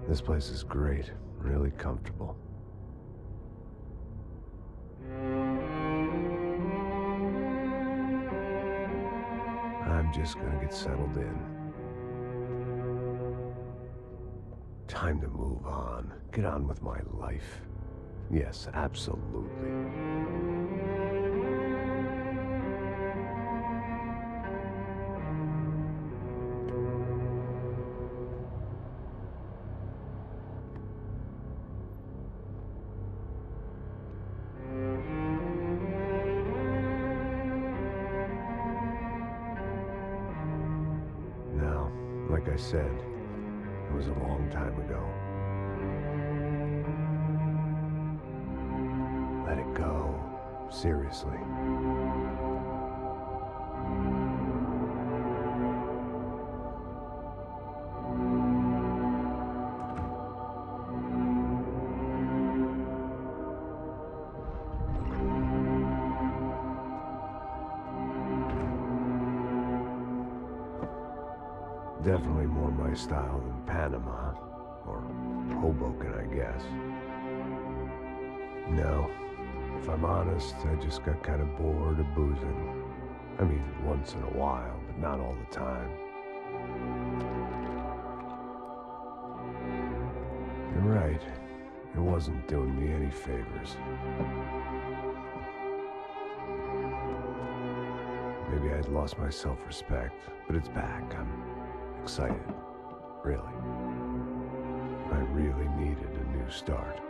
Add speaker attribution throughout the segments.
Speaker 1: This place is great, really comfortable. I'm just gonna get settled in. Time to move on. Get on with my life. Yes, absolutely. Now, like I said, it was a long time ago. Let it go. Seriously. Definitely more my style than Panama, or Hoboken, I guess. No, if I'm honest, I just got kind of bored of boozing. I mean, once in a while, but not all the time. You're right, it wasn't doing me any favors. Maybe I'd lost my self-respect, but it's back. I'm excited, really. I really needed a new start.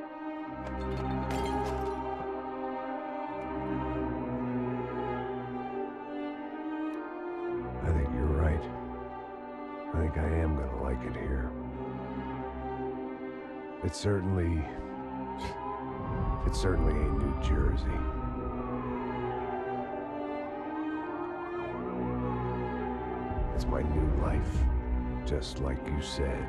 Speaker 1: I think you're right. I think I am gonna like it here. It certainly ain't New Jersey. It's my new life, just like you said.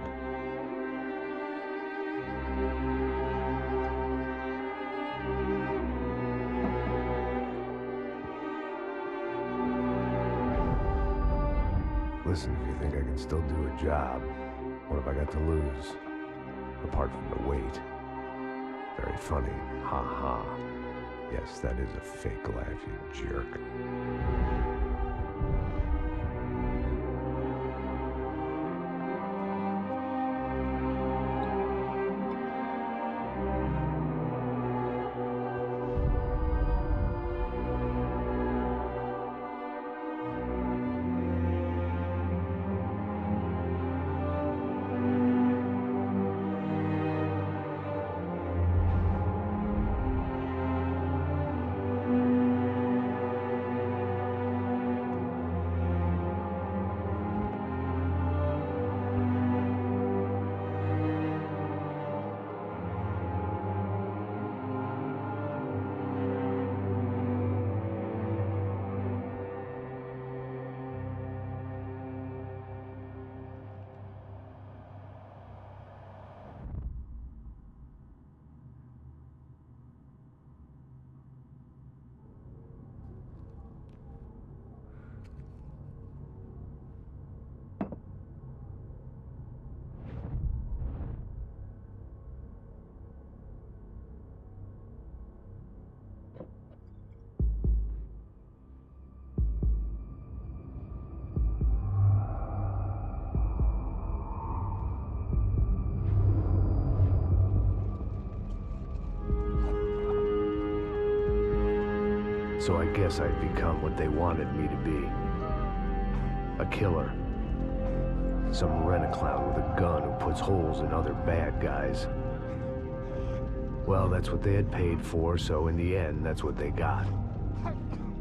Speaker 1: Listen, if you think I can still do a job, what have I got to lose? Apart from the weight. Very funny, ha ha. Yes, that is a fake laugh, you jerk. So I guess I'd become what they wanted me to be. A killer. Some rent-a-clown with a gun who puts holes in other bad guys. Well, that's what they had paid for, so in the end, that's what they got.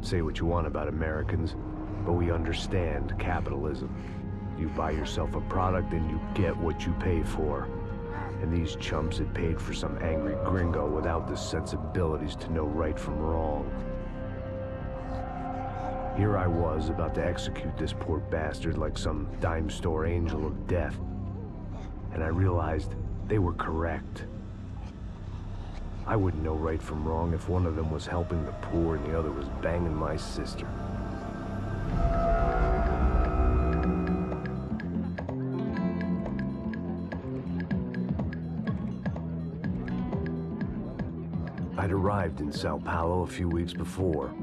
Speaker 1: Say what you want about Americans, but we understand capitalism. You buy yourself a product and you get what you pay for. And these chumps had paid for some angry gringo without the sensibilities to know right from wrong. Here I was, about to execute this poor bastard like some dime store angel of death. And I realized they were correct. I wouldn't know right from wrong if one of them was helping the poor and the other was banging my sister. I'd arrived in Sao Paulo a few weeks before.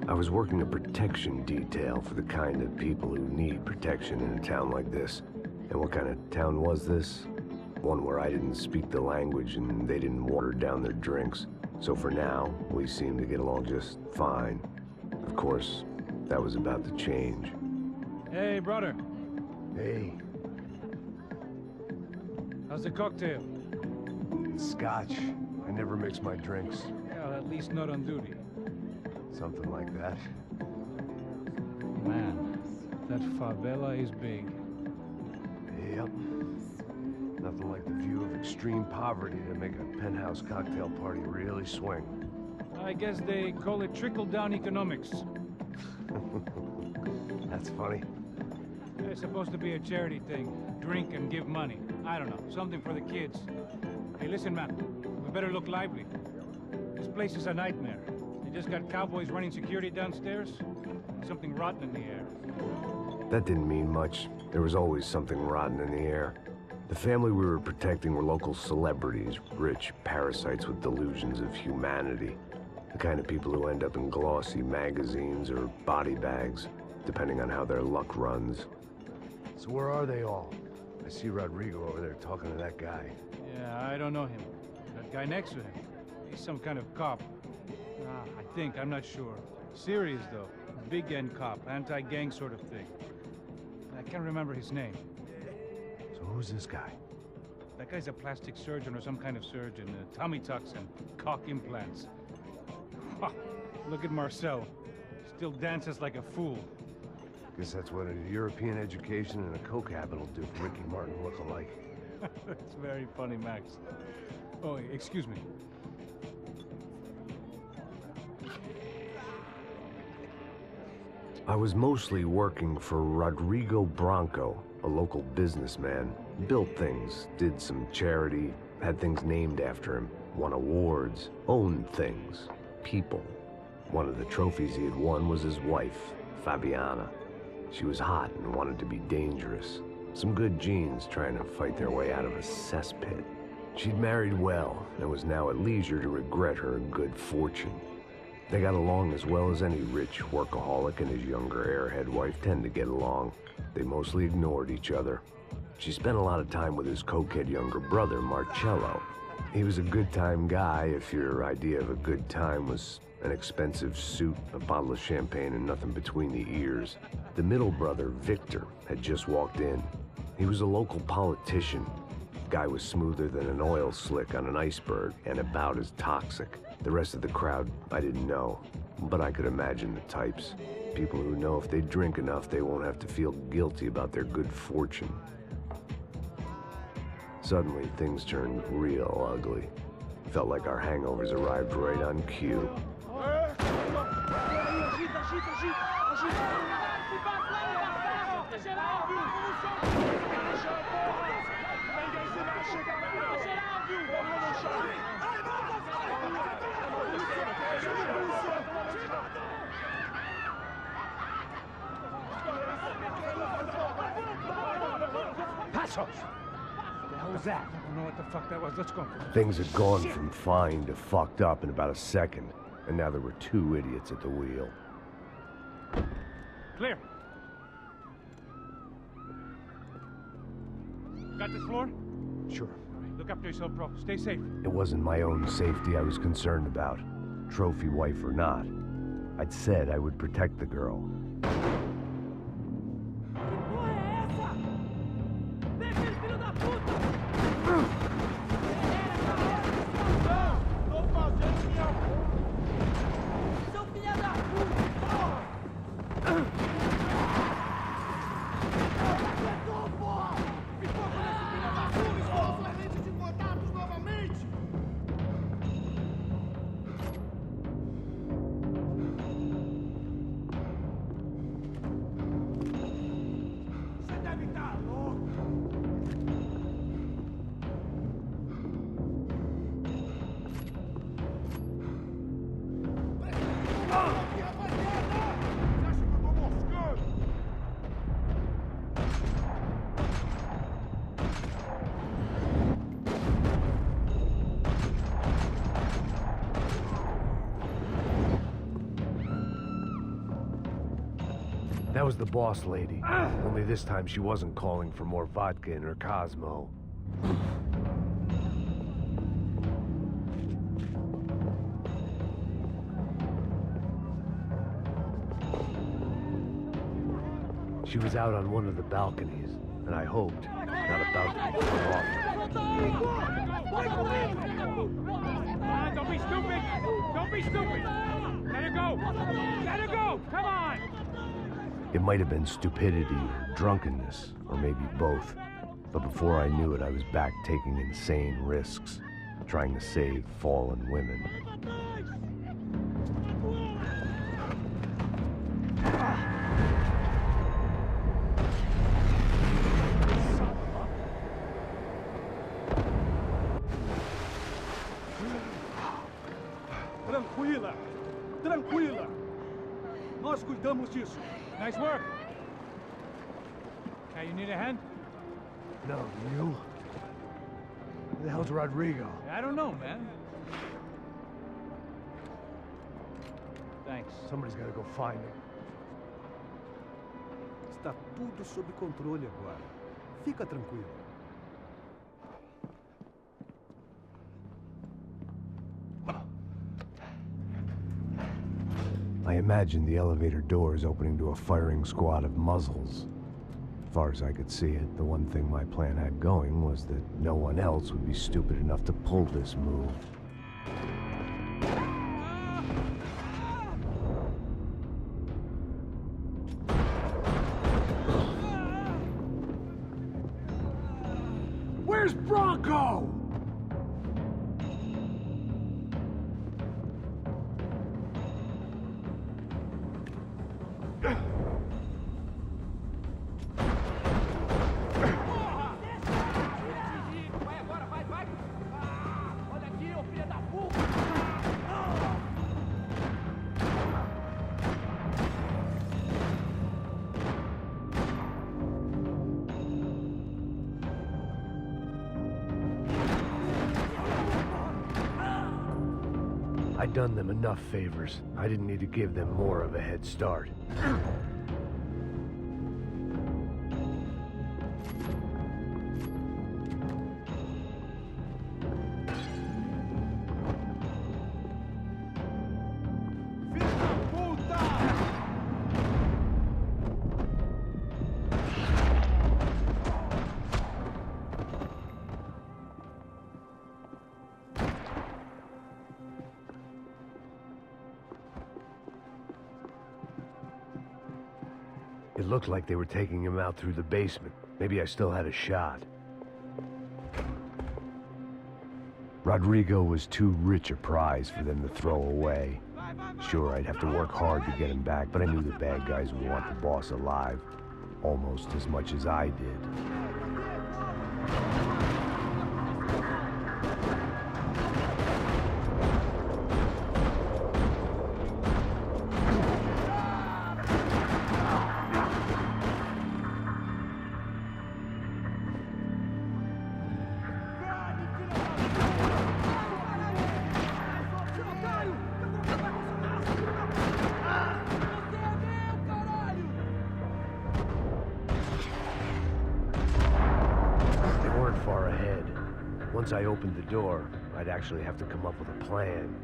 Speaker 1: I was working a protection detail for the kind of people who need protection in a town like this. And what kind of town was this? One where I didn't speak the language and they didn't water down their drinks. So for now, we seemed to get along just fine. Of course, that was about to change.
Speaker 2: Hey, brother.
Speaker 1: Hey.
Speaker 2: How's the cocktail?
Speaker 1: Scotch. I never mix my drinks.
Speaker 2: Well, at least not on duty.
Speaker 1: Something like that.
Speaker 2: Man, that favela is big.
Speaker 1: Yep. Nothing like the view of extreme poverty to make a penthouse cocktail party really swing.
Speaker 2: I guess they call it trickle-down economics.
Speaker 1: That's funny.
Speaker 2: It's supposed to be a charity thing. Drink and give money. I don't know, something for the kids. Hey, listen, man. We better look lively. This place is a nightmare. They just got cowboys running security downstairs. Something rotten in the air.
Speaker 1: That didn't mean much. There was always something rotten in the air. The family we were protecting were local celebrities, rich parasites with delusions of humanity. The kind of people who end up in glossy magazines or body bags, depending on how their luck runs. So where are they all? I see Rodrigo over there talking to that guy.
Speaker 2: Yeah, I don't know him. That guy next to him. He's some kind of cop. I think, I'm not sure. Serious, though. Big N cop, anti-gang sort of thing. I can't remember his name.
Speaker 1: So who's this guy?
Speaker 2: That guy's a plastic surgeon or some kind of surgeon. Tummy tucks and cock implants. Look at Marcel. Still dances like a fool.
Speaker 1: Guess that's what a European education and a coke habit will do for Ricky Martin look-alike.
Speaker 2: That's very funny, Max. Oh, excuse me.
Speaker 1: I was mostly working for Rodrigo Branco, a local businessman. Built things, did some charity, had things named after him, won awards, owned things, people. One of the trophies he had won was his wife, Fabiana. She was hot and wanted to be dangerous. Some good genes trying to fight their way out of a cesspit. She'd married well and was now at leisure to regret her good fortune. They got along as well as any rich workaholic and his younger airhead wife tend to get along. They mostly ignored each other. She spent a lot of time with his cokehead younger brother, Marcello. He was a good-time guy if your idea of a good time was an expensive suit, a bottle of champagne, and nothing between the ears. The middle brother, Victor, had just walked in. He was a local politician. Guy was smoother than an oil slick on an iceberg and about as toxic. The rest of the crowd, I didn't know, but I could imagine the types. People who know if they drink enough, they won't have to feel guilty about their good fortune. Suddenly, things turned real ugly. Felt like our hangovers arrived right on cue.
Speaker 2: Passos! The hell was that? I don't know what the fuck that was. Let's go.
Speaker 1: Things had gone from fine to fucked up in about a second, and now there were two idiots at the wheel.
Speaker 2: Clear. Got this floor?
Speaker 1: Sure.
Speaker 2: Look after yourself, bro. Stay safe.
Speaker 1: It wasn't my own safety I was concerned about, trophy wife or not. I'd said I would protect the girl. That was the boss lady. Only this time she wasn't calling for more vodka in her Cosmo. She was out on one of the balconies, and I hoped, not about to be cut off.
Speaker 2: Don't be stupid! Don't be stupid! Let her go! Let her go! Come on!
Speaker 1: It might have been stupidity or drunkenness, or maybe both. But before I knew it, I was back taking insane risks, trying to save fallen women.
Speaker 3: Tranquila! Tranquila! Nós cuidamos disso.
Speaker 2: Nice work! Hey, you need a hand?
Speaker 1: No, you? Who the hell's Rodrigo?
Speaker 2: I don't know, man. Thanks.
Speaker 1: Somebody's gotta go find him.
Speaker 3: Está tudo sob controle agora. Fica tranquilo.
Speaker 1: I imagined the elevator doors opening to a firing squad of muzzles. As far as I could see it, the one thing my plan had going was that no one else would be stupid enough to pull this move.
Speaker 3: Where's Bronco?
Speaker 1: I'd done them enough favors. I didn't need to give them more of a head start. It looked like they were taking him out through the basement. Maybe I still had a shot. Rodrigo was too rich a prize for them to throw away. Sure, I'd have to work hard to get him back, but I knew the bad guys would want the boss alive, almost as much as I did. Far ahead. Once I opened the door, I'd actually have to come up with a plan.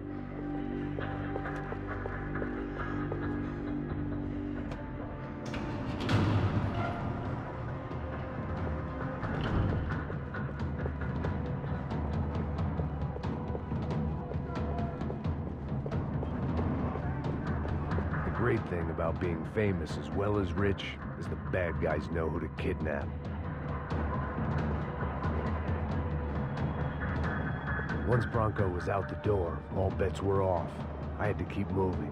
Speaker 1: The great thing about being famous as well as rich is the bad guys know who to kidnap. Once Bronco was out the door, all bets were off. I had to keep moving.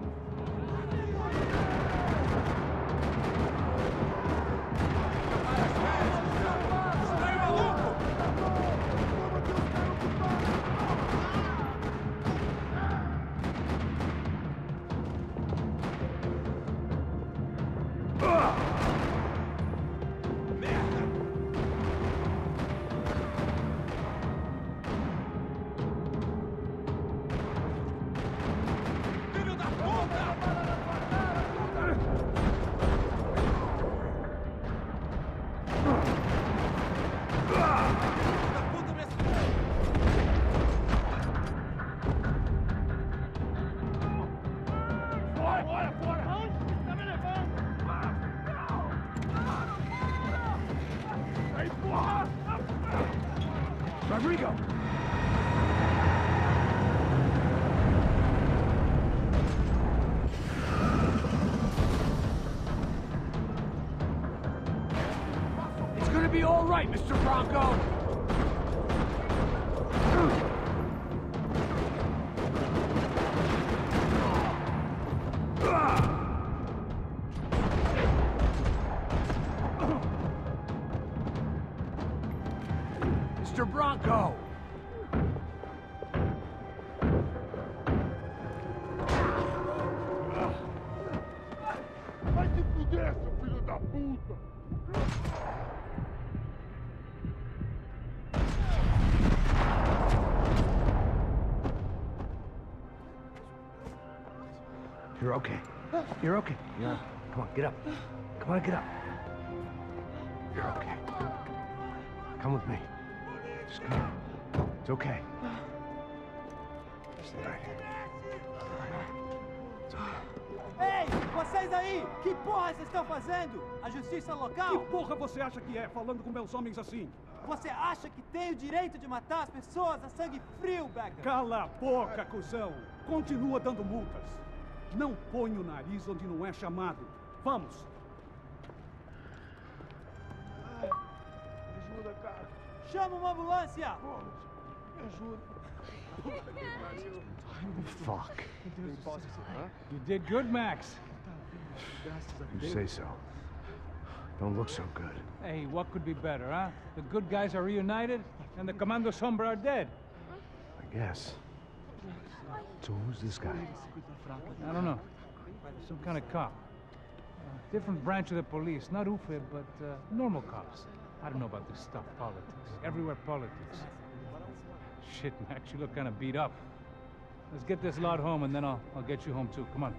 Speaker 2: Bronco. It's gonna be all right, Mr. Bronco. Mr. Bronco!
Speaker 4: Vai se fuder, seu filho da puta!
Speaker 1: You're okay. You're okay. Yeah. Come on, get up. Come on, get up. You're okay. Come with me. Just come. It's okay. Just all right. It's okay.
Speaker 5: Ei, vocês aí! Que porra vocês estão fazendo? A justiça local?
Speaker 3: Que porra você acha que é, falando com meus homens assim?
Speaker 5: Você acha que tem o direito de matar as pessoas a sangue frio, Becker?
Speaker 3: Cala a boca, cuzão! Continua dando multas. Não põe o nariz onde não é chamado. Vamos!
Speaker 4: Me ajuda, cara.
Speaker 5: Chama uma ambulância!
Speaker 4: Me ajuda.
Speaker 1: Fuck.
Speaker 2: You did good, Max.
Speaker 1: You say so. Don't look so good.
Speaker 2: Hey, what could be better, huh? The good guys are reunited, and the Commando Sombra are dead.
Speaker 1: I guess. So who's this guy?
Speaker 2: I don't know. Some kind of cop. Different branch of the police. Not UFE, but normal cops. I don't know about this stuff, politics. Everywhere politics. Shit, Max, you look kind of beat up. Let's get this lot home, and then I'll get you home, too. Come on.